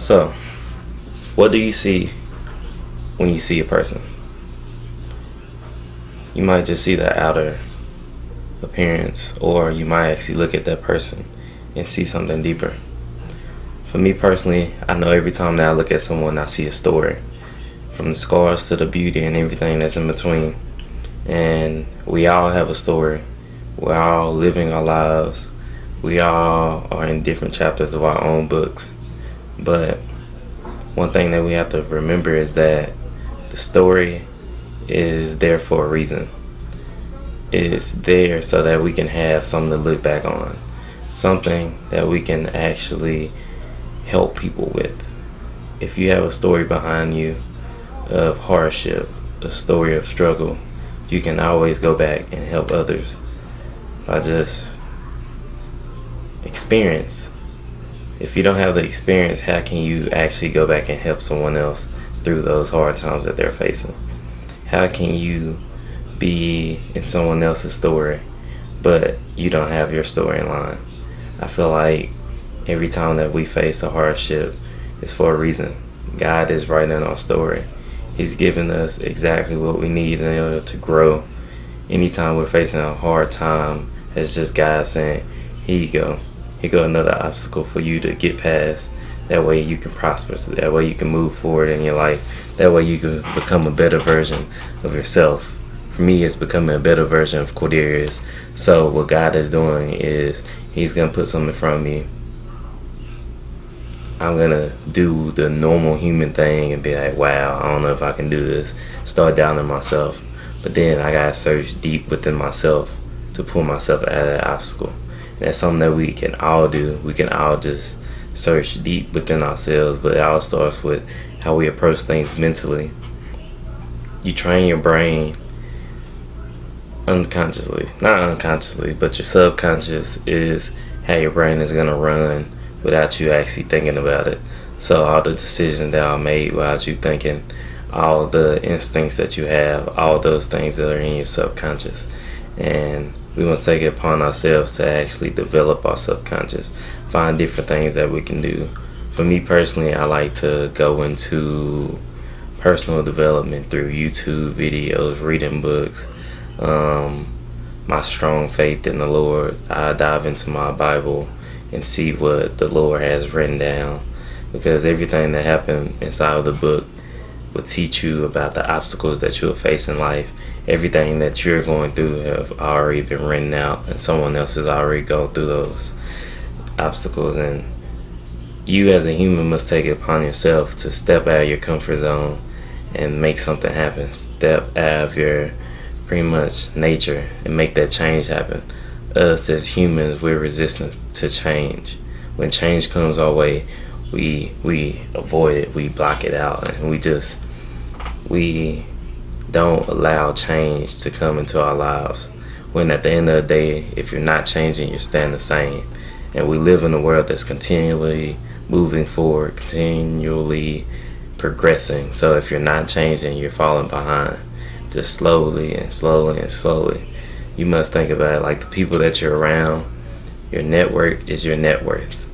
So, what do you see when you see a person? You might just see the outer appearance, or you might actually look at that person and see something deeper. For me personally, I know every time that I look at someone, I see a story, from the scars to the beauty and everything that's in between. And we all have a story. We're all living our lives. We all are in different chapters of our own books. But one thing that we have to remember is that the story is there for a reason. It's there so that we can have something to look back on, something that we can actually help people with. If you have a story behind you of hardship, a story of struggle, you can always go back and help others by just experience. If you don't have the experience, how can you actually go back and help someone else through those hard times that they're facing? How can you be in someone else's story, but you don't have your story in line? I feel like every time that we face a hardship, it's for a reason. God is writing our story. He's giving us exactly what we need in order to grow. Anytime we're facing a hard time, it's just God saying, here you go. Here go another obstacle for you to get past. That way you can prosper. So that way you can move forward in your life. That way you can become a better version of yourself. For me, it's becoming a better version of Cordarius. So what God is doing is He's going to put something in front of me. I'm going to do the normal human thing and be like, wow, I don't know if I can do this. Start doubting myself. But then I got to search deep within myself to pull myself out of that obstacle. And that's something that we can all do. We can all just search deep within ourselves. But it all starts with how we approach things mentally. You train your brain unconsciously. Not unconsciously, but your subconscious is how your brain is going to run without you actually thinking about it. So all the decisions that are made without you thinking, all the instincts that you have, all those things that are in your subconscious. And we must take it upon ourselves to actually develop our subconscious, find different things that we can do. For me personally, I like to go into personal development through YouTube videos, reading books, my strong faith in the Lord. I dive into my Bible and see what the Lord has written down, because everything that happened inside of the book will teach you about the obstacles that you'll face in life. Everything that you're going through have already been written out, and someone else has already gone through those obstacles. And you as a human must take it upon yourself to step out of your comfort zone and make something happen. Step out of your pretty much nature and make that change happen. Us as humans, we're resistant to change. When change comes our way, we avoid it, we block it out, and we don't allow change to come into our lives. When at the end of the day, if you're not changing, you're staying the same. And we live in a world that's continually moving forward, continually progressing. So if you're not changing, you're falling behind. Just slowly and slowly and slowly. You must think about it like the people that you're around. Your network is your net worth.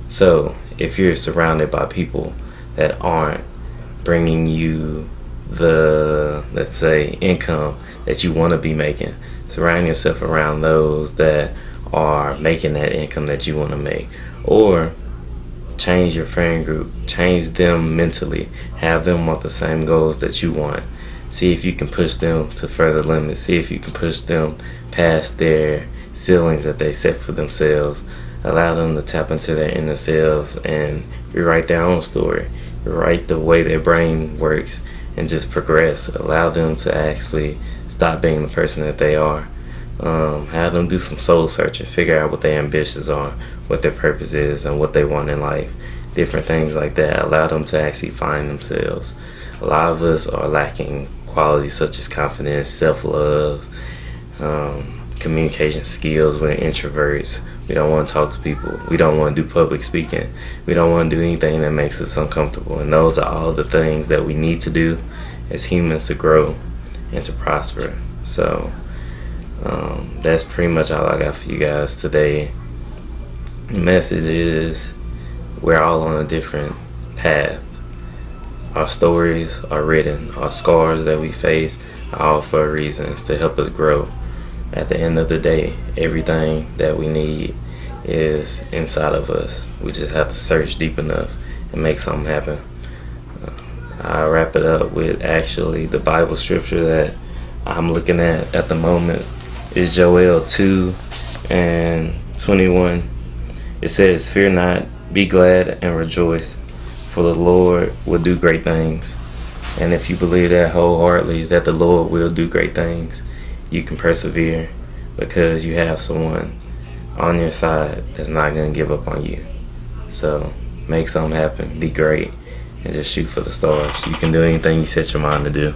So if you're surrounded by people that aren't bringing you the, let's say, income that you want to be making, surround yourself around those that are making that income that you want to make. Or change your friend group, change them mentally, have them want the same goals that you want. See if you can push them to further limits. See if you can push them past their ceilings that they set for themselves. Allow them to tap into their inner selves and rewrite their own story. Rewrite the way their brain works and just progress. Allow them to actually stop being the person that they are. Have them do some soul searching. Figure out what their ambitions are, what their purpose is, and what they want in life. Different things like that. Allow them to actually find themselves. A lot of us are lacking qualities such as confidence, self-love, communication skills. We're introverts. We don't want to talk to people. We don't want to do public speaking. We don't want to do anything that makes us uncomfortable. And those are all the things that we need to do as humans to grow and to prosper. So that's pretty much all I got for you guys today. The message is we're all on a different path. Our stories are written, our scars that we face are all for a reason. It's to help us grow. At the end of the day, everything that we need is inside of us. We just have to search deep enough and make something happen. I'll wrap it up with actually the Bible scripture that I'm looking at the moment is Joel 2:21. It says, "Fear not, be glad and rejoice, for the Lord will do great things." And if you believe that wholeheartedly, that the Lord will do great things, you can persevere because you have someone on your side that's not going to give up on you. So make something happen, be great, and just shoot for the stars. You can do anything you set your mind to do.